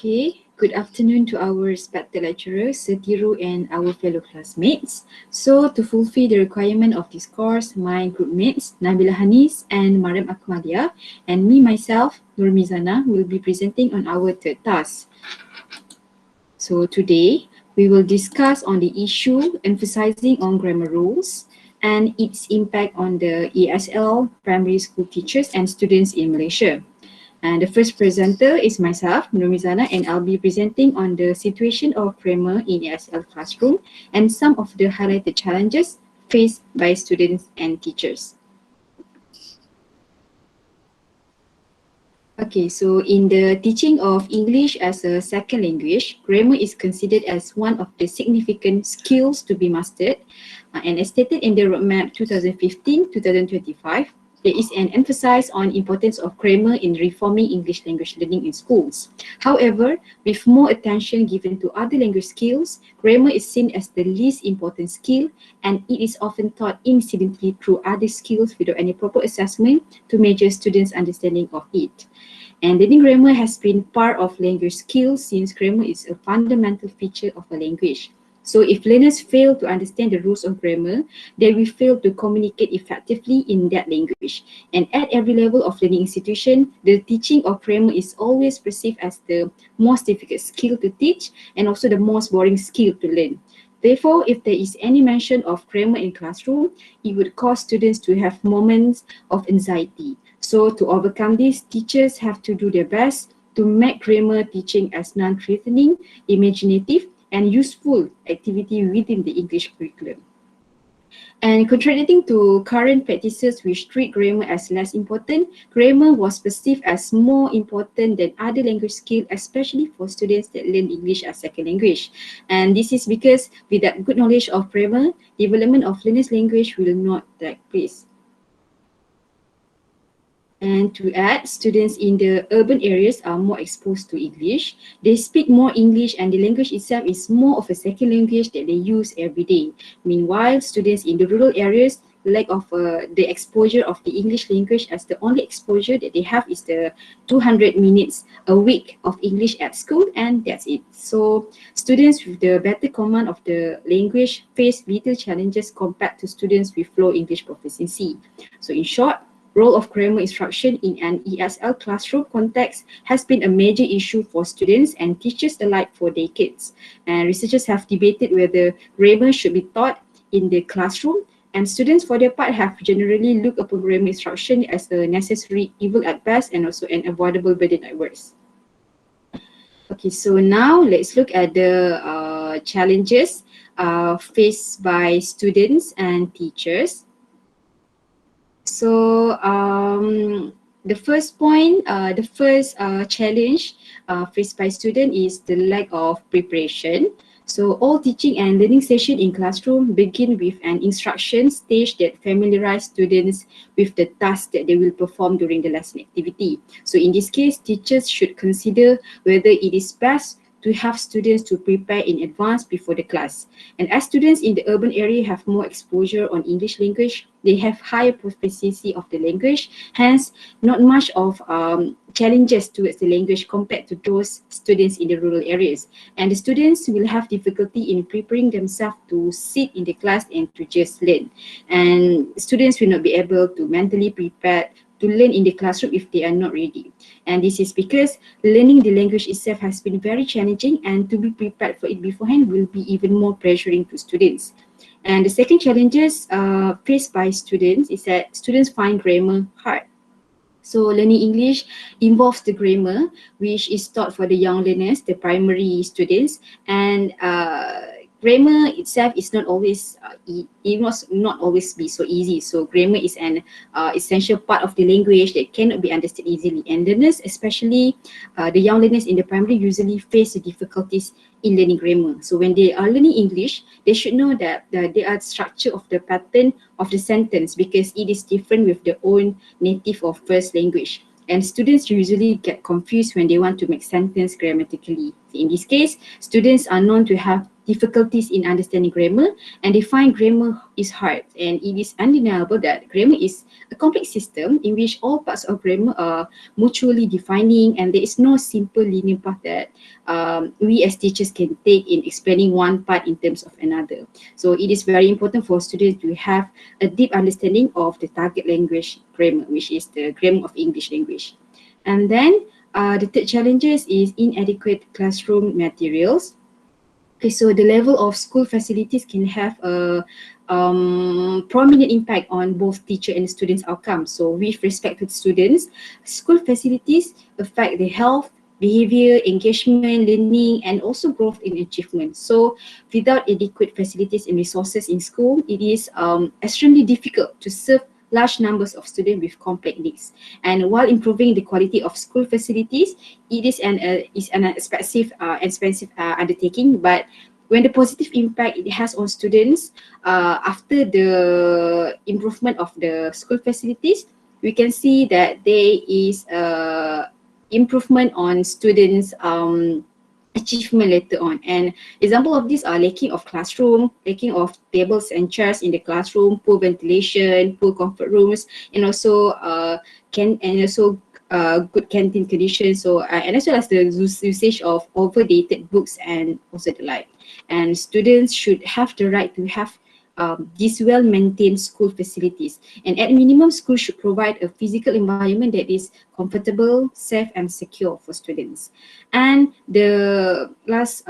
Okay, good afternoon to our respected lecturers, Setiru and our fellow classmates. So to fulfill the requirement of this course, my group mates, Nabila, Hanis and Mariam Aqmaliah, and me myself, Nur Mizana, will be presenting on our third task. So today, we will discuss on the issue emphasizing on grammar rules and its impact on the ESL primary school teachers and students in Malaysia. And the first presenter is myself, Nur Mizana, and I'll be presenting on the situation of grammar in ESL classroom and some of the highlighted challenges faced by students and teachers. Okay, so in the teaching of English as a second language, grammar is considered as one of the significant skills to be mastered. And as stated in the roadmap 2015-2025, there is an emphasis on importance of grammar in reforming English language learning in schools. However, with more attention given to other language skills, grammar is seen as the least important skill, and it is often taught incidentally through other skills without any proper assessment to measure students' understanding of it. And learning grammar has been part of language skills since grammar is a fundamental feature of a language. So if learners fail to understand the rules of grammar, they will fail to communicate effectively in that language. And at every level of learning institution, the teaching of grammar is always perceived as the most difficult skill to teach and also the most boring skill to learn. Therefore, if there is any mention of grammar in classroom, it would cause students to have moments of anxiety. So to overcome this, teachers have to do their best to make grammar teaching as non-threatening, imaginative, and useful activity within the English curriculum. And contradicting to current practices which treat grammar as less important, grammar was perceived as more important than other language skills, especially for students that learn English as second language. And this is because without good knowledge of grammar, development of learner's language will not take place. And to add, students in the urban areas are more exposed to English. They speak more English and the language itself is more of a second language that they use every day. Meanwhile, students in the rural areas lack of the exposure of the English language, as the only exposure that they have is the 200 minutes a week of English at school, and that's it. So students with the better command of the language face little challenges compared to students with low English proficiency. So in short, role of grammar instruction in an ESL classroom context has been a major issue for students and teachers alike for decades. And researchers have debated whether grammar should be taught in the classroom, and students for their part have generally looked upon grammar instruction as a necessary evil at best and also an avoidable burden at worst. Okay, so now let's look at the challenges faced by students and teachers. So the first point, the first challenge faced by students is the lack of preparation. So all teaching and learning sessions in classroom begin with an instruction stage that familiarize students with the task that they will perform during the lesson activity. So in this case, teachers should consider whether it is best to have students to prepare in advance before the class. And as students in the urban area have more exposure on English language, they have higher proficiency of the language, hence not much of challenges towards the language compared to those students in the rural areas. And the students will have difficulty in preparing themselves to sit in the class and to just learn. And students will not be able to mentally prepare to learn in the classroom if they are not ready. And this is because learning the language itself has been very challenging, and to be prepared for it beforehand will be even more pressuring to students. And the second challenges faced by students is that students find grammar hard. So learning English involves the grammar, which is taught for the young learners, the primary students, and grammar itself is not always, it must not always be so easy. So grammar is an essential part of the language that cannot be understood easily. And learners, especially the young learners in the primary, usually face the difficulties in learning grammar. So when they are learning English, they should know that there are structure of the pattern of the sentence because it is different with their own native or first language. And students usually get confused when they want to make sentence grammatically. In this case, students are known to have difficulties in understanding grammar, and they find grammar is hard. And it is undeniable that grammar is a complex system in which all parts of grammar are mutually defining, and there is no simple linear path that we as teachers can take in explaining one part in terms of another. So it is very important for students to have a deep understanding of the target language grammar, which is the grammar of English language. And then the third challenges is inadequate classroom materials. Okay, so the level of school facilities can have a prominent impact on both teacher and students' outcomes. So with respect to students, school facilities affect their health, behavior, engagement, learning, and also growth in achievement. So without adequate facilities and resources in school, it is extremely difficult to serve large numbers of students with complex needs. And while improving the quality of school facilities, it is an expensive undertaking. But when the positive impact it has on students after the improvement of the school facilities, we can see that there is improvement on students' achievement later on. And example of this are lacking of classroom, lacking of tables and chairs in the classroom, poor ventilation, poor comfort rooms, and also good canteen conditions. So and as well as the usage of overdated books and also the like. And students should have the right to have these well-maintained school facilities. And at minimum, school should provide a physical environment that is comfortable, safe, and secure for students. And the last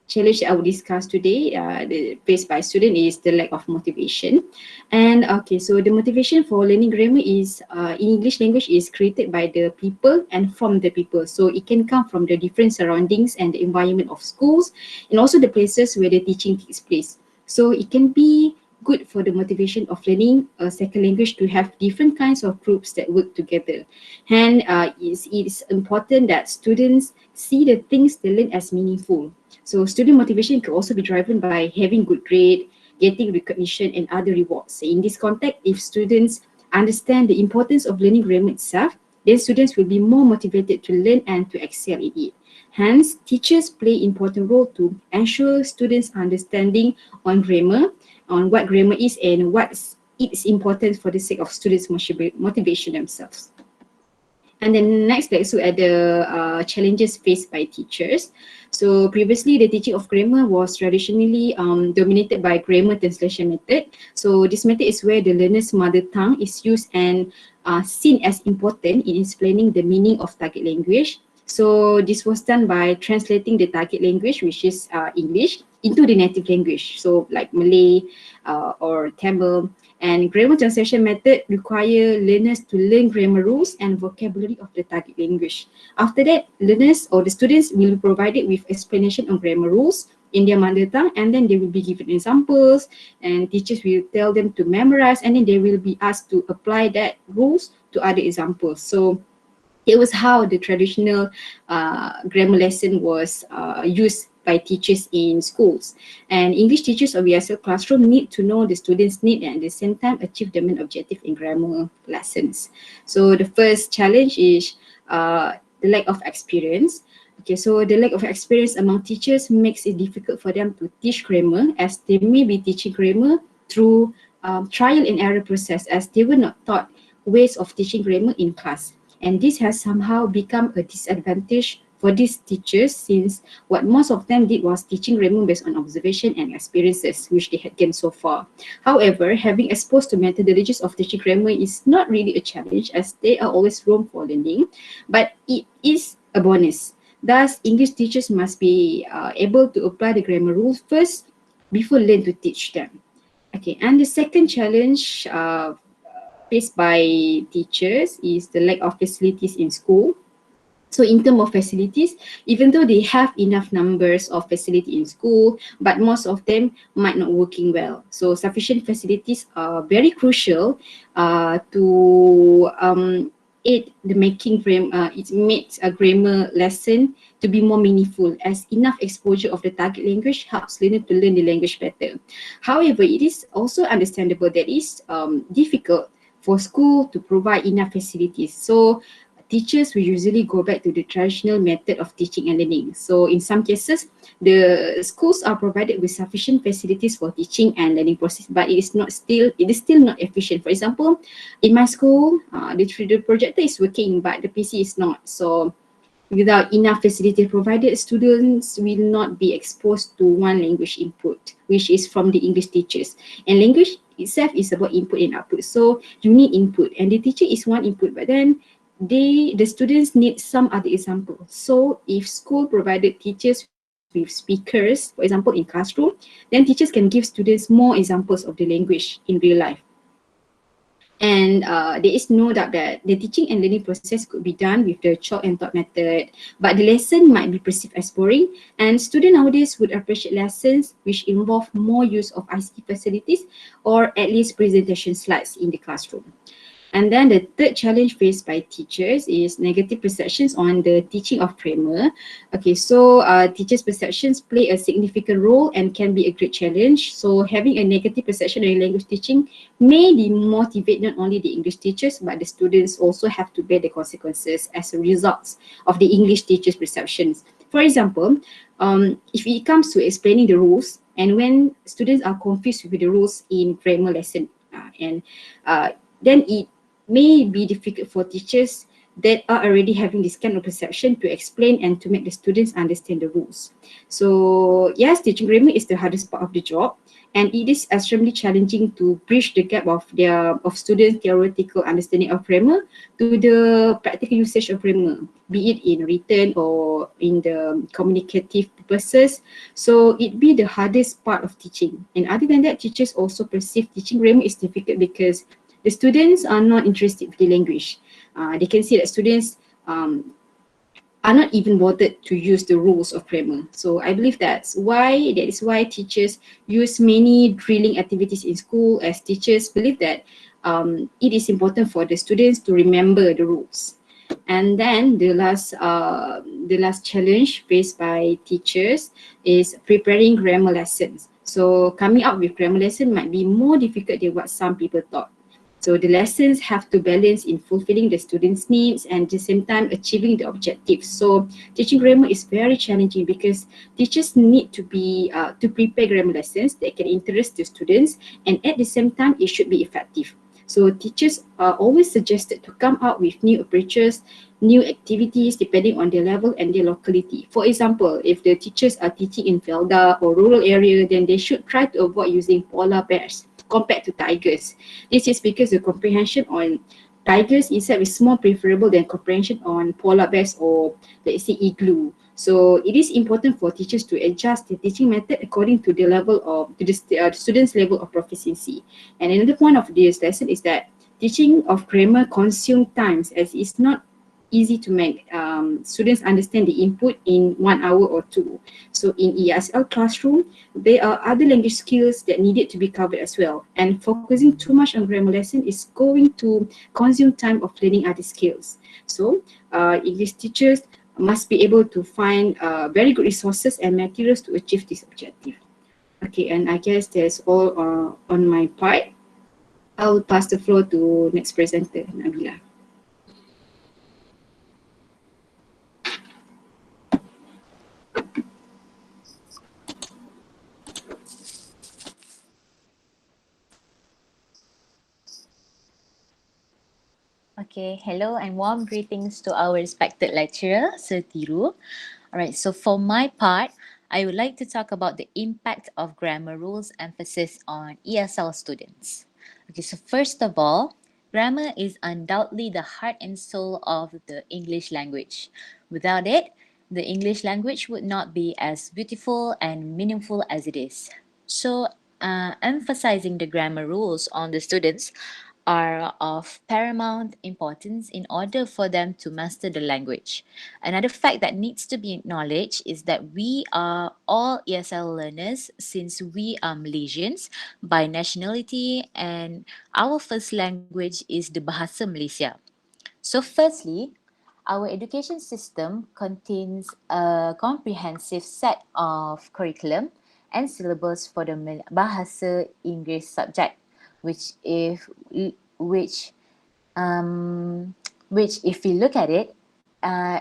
challenge that I will discuss today, faced by student, is the lack of motivation. And okay, so the motivation for learning grammar is in English language is created by the people and from the people. So it can come from the different surroundings and the environment of schools, and also the places where the teaching takes place. So it can be good for the motivation of learning a second language to have different kinds of groups that work together. And it is important that students see the things they learn as meaningful. So student motivation can also be driven by having good grade, getting recognition, and other rewards. So in this context, if students understand the importance of learning grammar itself, then students will be more motivated to learn and to excel in it. Hence, teachers play important role to ensure students' understanding on grammar, on what grammar is and what its importance for the sake of students' motivation themselves. And then next, let's look at the challenges faced by teachers. So previously, the teaching of grammar was traditionally dominated by grammar translation method. So this method is where the learner's mother tongue is used and seen as important in explaining the meaning of target language. So this was done by translating the target language, which is English, into the native language. So like Malay or Tamil. And grammar translation method require learners to learn grammar rules and vocabulary of the target language. After that, learners or the students will be provided with explanation on grammar rules in their mother tongue, and then they will be given examples, and teachers will tell them to memorize, and then they will be asked to apply that rules to other examples. So it was how the traditional grammar lesson was used by teachers in schools. And English teachers of ESL classroom need to know the students' need and at the same time achieve the main objective in grammar lessons. So the first challenge is the lack of experience. Okay, so the lack of experience among teachers makes it difficult for them to teach grammar, as they may be teaching grammar through trial and error process, as they were not taught ways of teaching grammar in class. And this has somehow become a disadvantage for these teachers, since what most of them did was teaching grammar based on observation and experiences which they had gained so far. However, having exposed to methodologies of teaching grammar is not really a challenge, as they are always room for learning, but it is a bonus. Thus, English teachers must be able to apply the grammar rules first before learn to teach them. Okay, and the second challenge faced by teachers is the lack of facilities in school. So in terms of facilities, even though they have enough numbers of facility in school, but most of them might not working well. So sufficient facilities are very crucial to aid the making it makes a grammar lesson to be more meaningful, as enough exposure of the target language helps learner to learn the language better. However, it is also understandable that it's difficult for school to provide enough facilities. So teachers will usually go back to the traditional method of teaching and learning. So in some cases, the schools are provided with sufficient facilities for teaching and learning process, but it is still not efficient. For example, in my school, the projector is working, but the PC is not. So without enough facility provided, students will not be exposed to one language input, which is from the English teachers. And language itself is about input and output. So you need input, and the teacher is one input, but then the students need some other example. So if school provided teachers with speakers, for example in classroom, then teachers can give students more examples of the language in real life. And there is no doubt that the teaching and learning process could be done with the chalk and taught method, but the lesson might be perceived as boring, and students nowadays would appreciate lessons which involve more use of ICT facilities or at least presentation slides in the classroom. And then the third challenge faced by teachers is negative perceptions on the teaching of grammar. Okay, so teachers' perceptions play a significant role and can be a great challenge. So having a negative perception on language teaching may demotivate not only the English teachers, but the students also have to bear the consequences as a result of the English teachers' perceptions. For example, if it comes to explaining the rules, and when students are confused with the rules in grammar lesson, then it may be difficult for teachers that are already having this kind of perception to explain and to make the students understand the rules. So yes, teaching grammar is the hardest part of the job, and it is extremely challenging to bridge the gap of students' theoretical understanding of grammar to the practical usage of grammar, be it in written or in the communicative purposes. So it be the hardest part of teaching. And other than that, teachers also perceive teaching grammar is difficult because the students are not interested in the language. They can see that students are not even bothered to use the rules of grammar. So I believe that is why teachers use many drilling activities in school, as teachers believe that it is important for the students to remember the rules. And then the last challenge faced by teachers is preparing grammar lessons. So coming up with grammar lesson might be more difficult than what some people thought. So the lessons have to balance in fulfilling the students' needs and at the same time achieving the objectives. So teaching grammar is very challenging because teachers need to prepare grammar lessons that can interest the students, and at the same time it should be effective. So teachers are always suggested to come up with new approaches, new activities depending on their level and their locality. For example, if the teachers are teaching in Felda or rural area, then they should try to avoid using polar bears compared to tigers. This is because the comprehension on tigers itself is more preferable than comprehension on polar bears or let's say igloo. So it is important for teachers to adjust the teaching method according to the level of the students' level of proficiency. And another point of this lesson is that teaching of grammar consumes time, as it's not easy to make students understand the input in 1 hour or two. So in ESL classroom, there are other language skills that needed to be covered as well. And focusing too much on grammar lesson is going to consume time of learning other skills. So English teachers must be able to find very good resources and materials to achieve this objective. Okay, and I guess that's all on my part. I will pass the floor to next presenter, Nabila. Okay, hello and warm greetings to our respected lecturer, Sir Thiru. Alright, so for my part, I would like to talk about the impact of grammar rules emphasis on ESL students. Okay, so first of all, grammar is undoubtedly the heart and soul of the English language. Without it, the English language would not be as beautiful and meaningful as it is. So, emphasizing the grammar rules on the students are of paramount importance in order for them to master the language. Another fact that needs to be acknowledged is that we are all ESL learners since we are Malaysians by nationality, and our first language is the Bahasa Malaysia. So firstly, our education system contains a comprehensive set of curriculum and syllabus for the Bahasa Inggeris subject, which if which um, which if we look at it,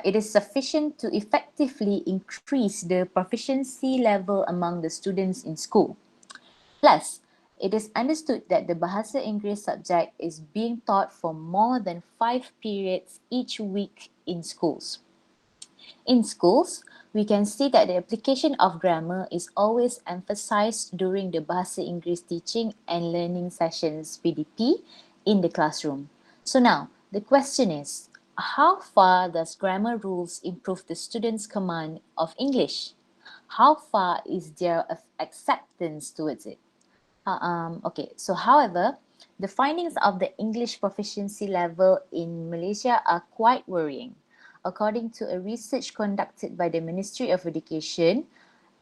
it is sufficient to effectively increase the proficiency level among the students in school. Plus, it is understood that the Bahasa Inggeris subject is being taught for more than 5 periods each week in schools. In schools, we can see that the application of grammar is always emphasized during the Bahasa Inggeris teaching and learning sessions (PDP) in the classroom. So now, the question is, how far does grammar rules improve the students' command of English? How far is their acceptance towards it? Okay, so however, the findings of the English proficiency level in Malaysia are quite worrying. According to a research conducted by the Ministry of Education,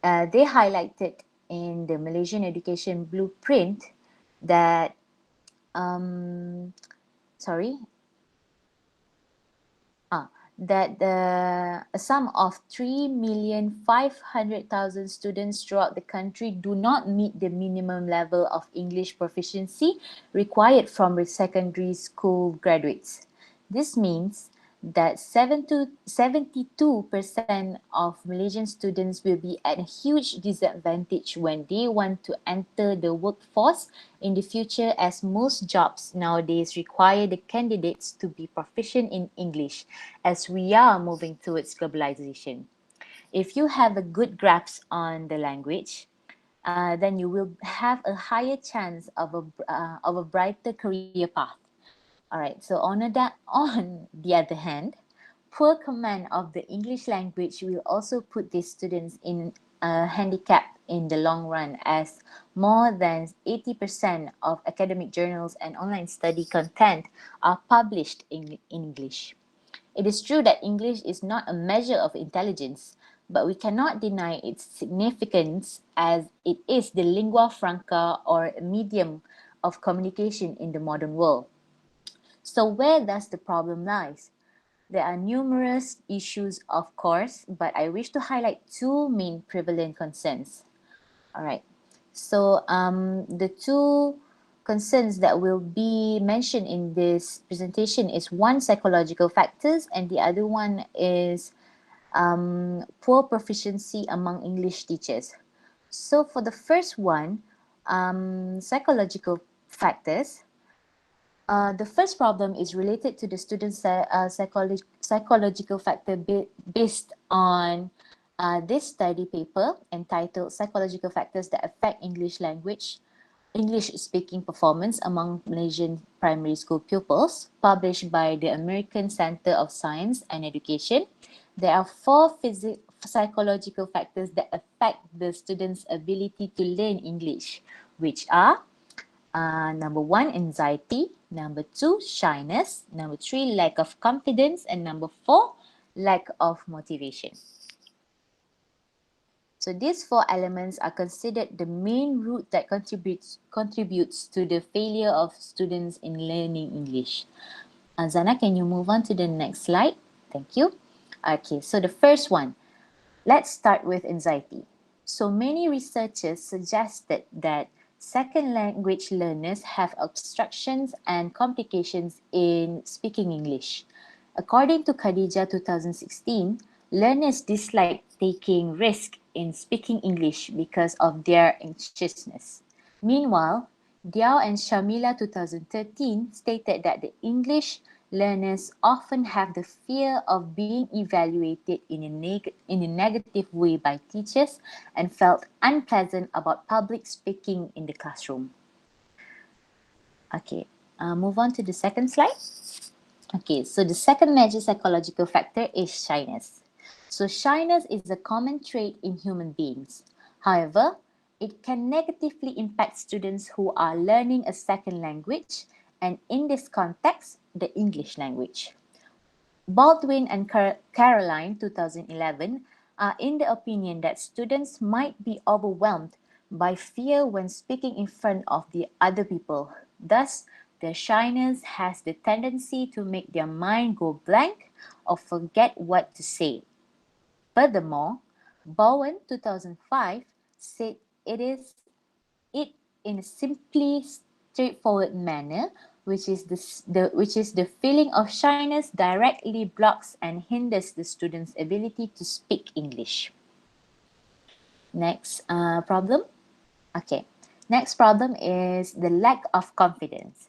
they highlighted in the Malaysian Education Blueprint that, um, sorry, that a sum of 3,500,000 students throughout the country do not meet the minimum level of English proficiency required from secondary school graduates. This means that 72% of Malaysian students will be at a huge disadvantage when they want to enter the workforce in the future, as most jobs nowadays require the candidates to be proficient in English, as we are moving towards globalization. If you have a good grasp on the language, then you will have a higher chance of a brighter career path. All right. So on the other hand, poor command of the English language will also put these students in a handicap in the long run, as more than 80% of academic journals and online study content are published in English. It is true that English is not a measure of intelligence, but we cannot deny its significance as it is the lingua franca, or a medium of communication in the modern world. So where does the problem lies? There are numerous issues, of course, but I wish to highlight two main prevalent concerns. All right. So the two concerns that will be mentioned in this presentation is one, psychological factors, and the other one is poor proficiency among English teachers. So for the first one, psychological factors, the first problem is related to the student's psychological factor based on this study paper entitled Psychological Factors That Affect English Speaking Performance Among Malaysian Primary School Pupils, published by the American Center of Science and Education. There are four psychological factors that affect the student's ability to learn English, which are number one, anxiety. Number two, shyness. Number three, lack of confidence. And number four, lack of motivation. So these four elements are considered the main root that contributes to the failure of students in learning English. Zana, can you move on to the next slide? Thank you. Okay, so the first one, let's start with anxiety. So many researchers suggested that second language learners have obstructions and complications in speaking English. According to Khadija 2016, learners dislike taking risk in speaking English because of their anxiousness. Meanwhile, Diao and Shamila 2013 stated that the English learners often have the fear of being evaluated in a negative way by teachers and felt unpleasant about public speaking in the classroom. Okay, move on to the second slide. Okay, so the second major psychological factor is shyness. So shyness is a common trait in human beings. However, it can negatively impact students who are learning a second language, and in this context, the English language. Baldwin and Caroline 2011 are in the opinion that students might be overwhelmed by fear when speaking in front of the other people. Thus, their shyness has the tendency to make their mind go blank or forget what to say. Furthermore, Bowen 2005 said it in a simply straightforward manner, which is the feeling of shyness directly blocks and hinders the student's ability to speak English. Next problem. Okay. Next problem is the lack of confidence.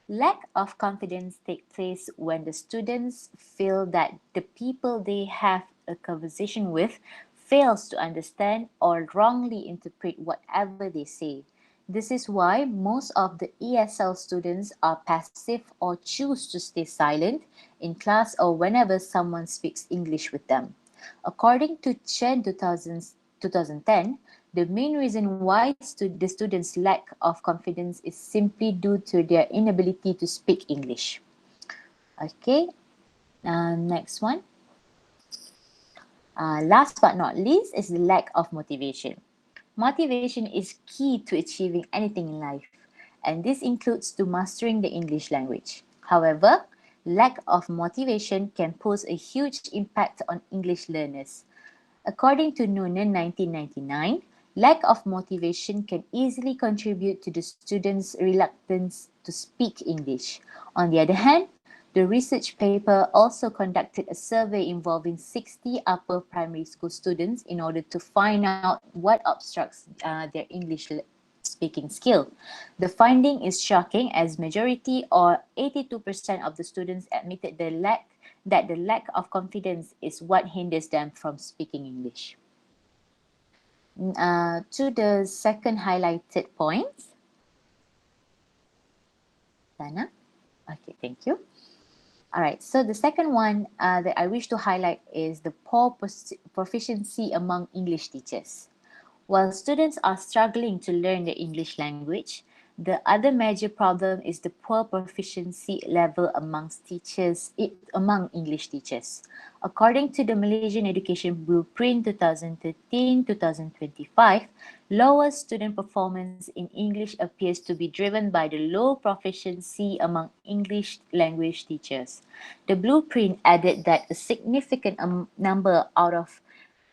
Lack of confidence takes place when the students feel that the people they have a conversation with fails to understand or wrongly interpret whatever they say. This is why most of the ESL students are passive or choose to stay silent in class or whenever someone speaks English with them. According to Chen 2010, the main reason why the students' lack of confidence is simply due to their inability to speak English. Okay, next one. Last but not least is the lack of motivation. Motivation is key to achieving anything in life, and this includes to mastering the English language. However, lack of motivation can pose a huge impact on English learners. According to Noonan 1999, lack of motivation can easily contribute to the students' reluctance to speak English. On the other hand, the research paper also conducted a survey involving 60 upper primary school students in order to find out what obstructs their English speaking skill. The finding is shocking as majority or 82% of the students admitted that the lack of confidence is what hinders them from speaking English. To the second highlighted points. Dana? Okay, thank you. All right, so the second one that I wish to highlight is the poor proficiency among English teachers. While students are struggling to learn the English language, the other major problem is the poor proficiency level among English teachers. According to the Malaysian Education Blueprint 2013-2025, lower student performance in English appears to be driven by the low proficiency among English language teachers. The blueprint added that a significant number out of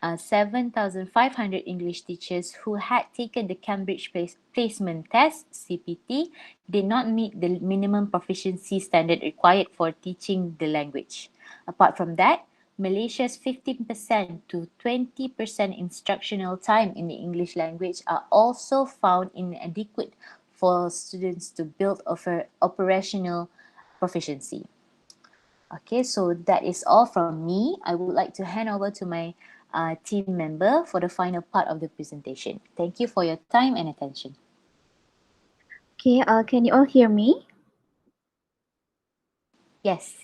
7,500 English teachers who had taken the Cambridge Placement Test (CPT) did not meet the minimum proficiency standard required for teaching the language. Apart from that, Malaysia's 15% to 20% instructional time in the English language are also found inadequate for students to build operational proficiency. Okay, so that is all from me. I would like to hand over to my team member for the final part of the presentation. Thank you for your time and attention. Okay, can you all hear me? Yes.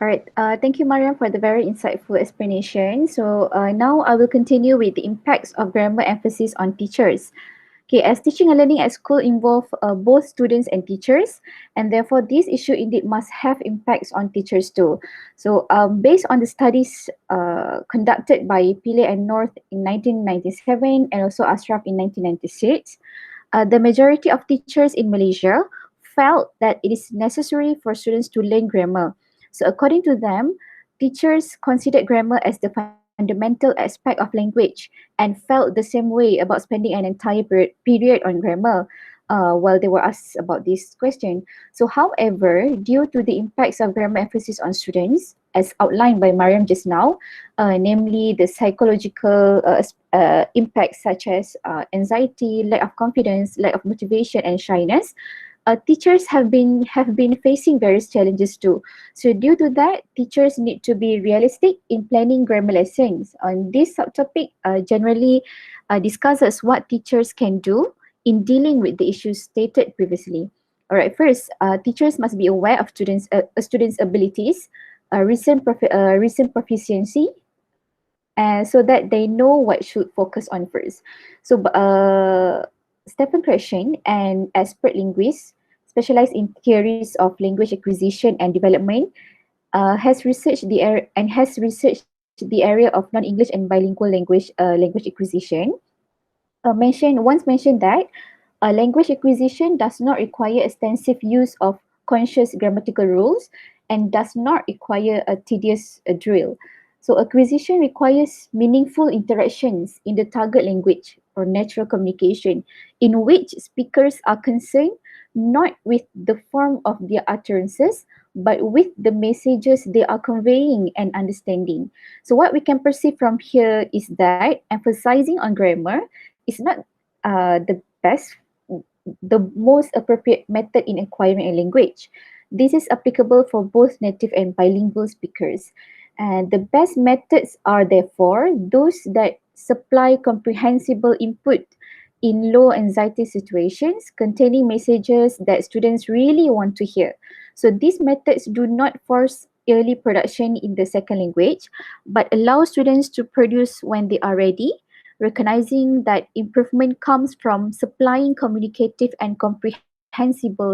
All right, thank you, Mariam, for the very insightful explanation. So now I will continue with the impacts of grammar emphasis on teachers. Okay, as teaching and learning at school involve both students and teachers, and therefore this issue indeed must have impacts on teachers too. So based on the studies conducted by Pillay and North in 1997 and also Ashraf in 1996, the majority of teachers in Malaysia felt that it is necessary for students to learn grammar. So according to them, teachers considered grammar as the fundamental aspect of language and felt the same way about spending an entire period on grammar while they were asked about this question. So however, due to the impacts of grammar emphasis on students, as outlined by Mariam just now, namely the psychological impacts such as anxiety, lack of confidence, lack of motivation, and shyness, teachers have been facing various challenges too. So due to that, teachers need to be realistic in planning grammar lessons. On this subtopic, generally discusses what teachers can do in dealing with the issues stated previously. All right, first, teachers must be aware of students' abilities, recent proficiency, so that they know what should focus on first. So Stephen Krashen, an expert linguist specialized in theories of language acquisition and development, has researched the area of non-English and bilingual language acquisition. Mentioned that language acquisition does not require extensive use of conscious grammatical rules and does not require a tedious drill. So acquisition requires meaningful interactions in the target language or natural communication in which speakers are concerned not with the form of their utterances, but with the messages they are conveying and understanding. So what we can perceive from here is that emphasizing on grammar is not the most appropriate method in acquiring a language. This is applicable for both native and bilingual speakers. And the best methods are therefore those that supply comprehensible input in low anxiety situations containing messages that students really want to hear. So these methods do not force early production in the second language, but allow students to produce when they are ready, recognizing that improvement comes from supplying communicative and comprehensible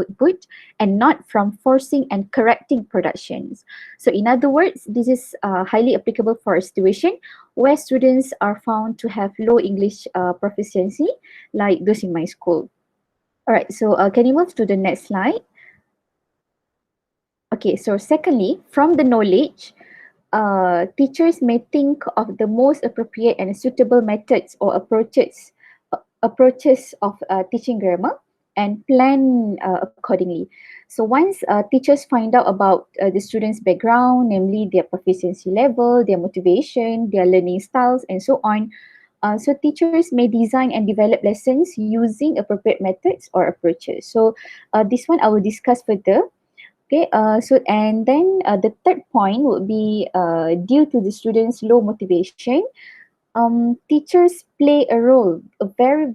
input and not from forcing and correcting productions. So in other words, this is highly applicable for a situation where students are found to have low English proficiency, like those in my school. All right, so can you move to the next slide? Okay, so secondly, from the knowledge, teachers may think of the most appropriate and suitable methods or approaches of teaching grammar and plan accordingly. So once teachers find out about the students' background, namely their proficiency level, their motivation, their learning styles, and so on, so teachers may design and develop lessons using appropriate methods or approaches. So this one I will discuss further. Okay, so and then the third point would be due to the students' low motivation, teachers play a role, a very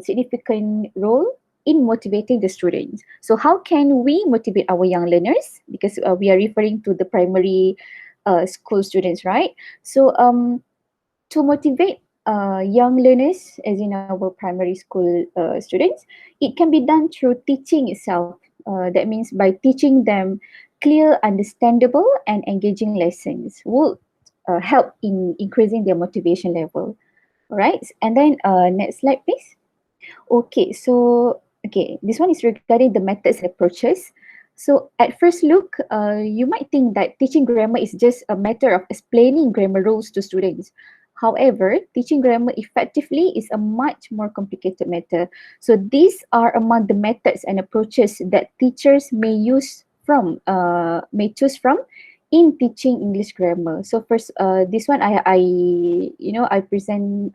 significant role in motivating the students. So how can we motivate our young learners? Because we are referring to the primary school students, right? So to motivate young learners, as in our primary school students, it can be done through teaching itself. That means by teaching them clear, understandable, and engaging lessons will help in increasing their motivation level. All right, and then next slide, please. Okay, so this one is regarding the methods and approaches. So at first look, you might think that teaching grammar is just a matter of explaining grammar rules to students. However, teaching grammar effectively is a much more complicated matter. So these are among the methods and approaches that teachers may choose from in teaching English grammar. So first, this one I present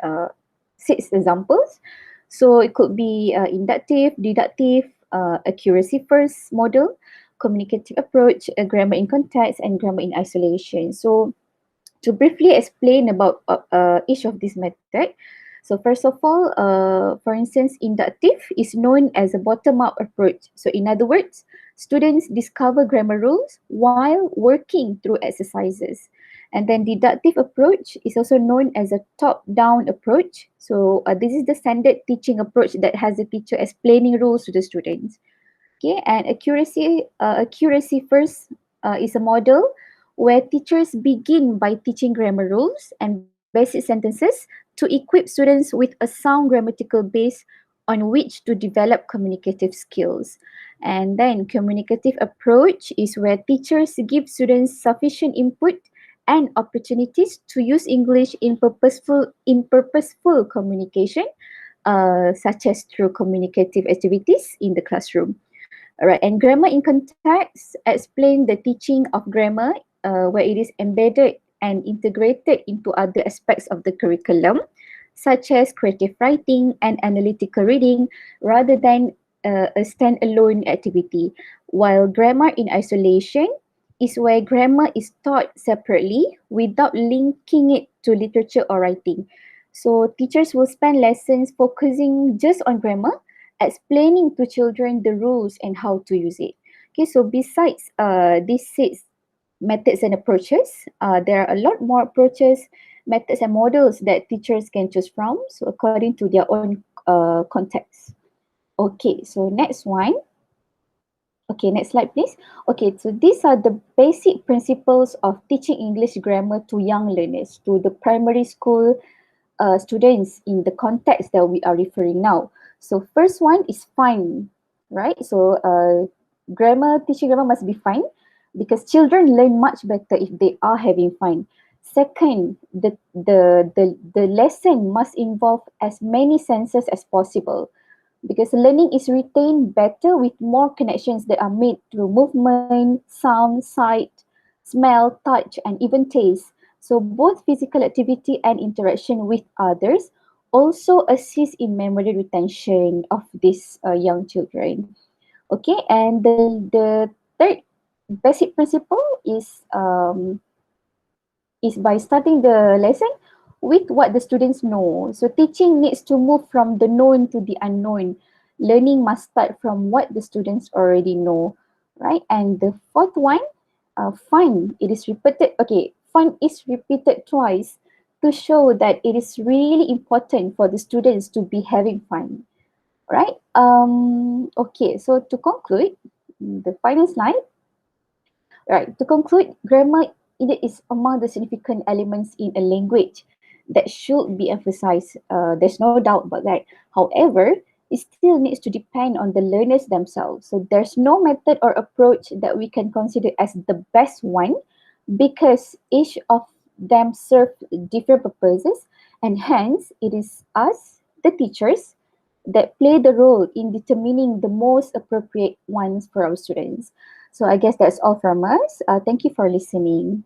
6 examples. So it could be inductive, deductive, accuracy first model, communicative approach, grammar in context, and grammar in isolation. So to briefly explain about each of these method. So first of all, for instance, inductive is known as a bottom-up approach. So in other words, students discover grammar rules while working through exercises. And then deductive approach is also known as a top-down approach. So this is the standard teaching approach that has the teacher explaining rules to the students. Okay, and accuracy first is a model where teachers begin by teaching grammar rules and basic sentences to equip students with a sound grammatical base on which to develop communicative skills. And then communicative approach is where teachers give students sufficient input and opportunities to use English in purposeful communication, such as through communicative activities in the classroom. All right, and grammar in context explain the teaching of grammar where it is embedded and integrated into other aspects of the curriculum, such as creative writing and analytical reading, rather than a standalone activity. While grammar in isolation is where grammar is taught separately without linking it to literature or writing. So teachers will spend lessons focusing just on grammar, explaining to children the rules and how to use it. Okay, so besides these 6 methods and approaches, there are a lot more approaches, methods and models that teachers can choose from, so according to their own context. Okay, so next one. Okay, next slide, please. Okay, so these are the basic principles of teaching English grammar to young learners, to the primary school students in the context that we are referring now. So first one is fun, right? So teaching grammar must be fun because children learn much better if they are having fun. Second, the lesson must involve as many senses as possible. because learning is retained better with more connections that are made through movement, sound, sight, smell, touch, and even taste. So both physical activity and interaction with others also assist in memory retention of these young children. Okay, and the third basic principle is by starting the lesson with what the students know. So teaching needs to move from the known to the unknown. Learning must start from what the students already know, right? And the fourth one, fun. It is repeated. Okay, fun is repeated twice to show that it is really important for the students to be having fun, right? Okay, so to conclude, the final slide. Right. To conclude, grammar it is among the significant elements in a language that should be emphasized. There's no doubt about that. However, it still needs to depend on the learners themselves. So there's no method or approach that we can consider as the best one because each of them serve different purposes, and hence it is us, the teachers, that play the role in determining the most appropriate ones for our students. So I guess that's all from us. Thank you for listening.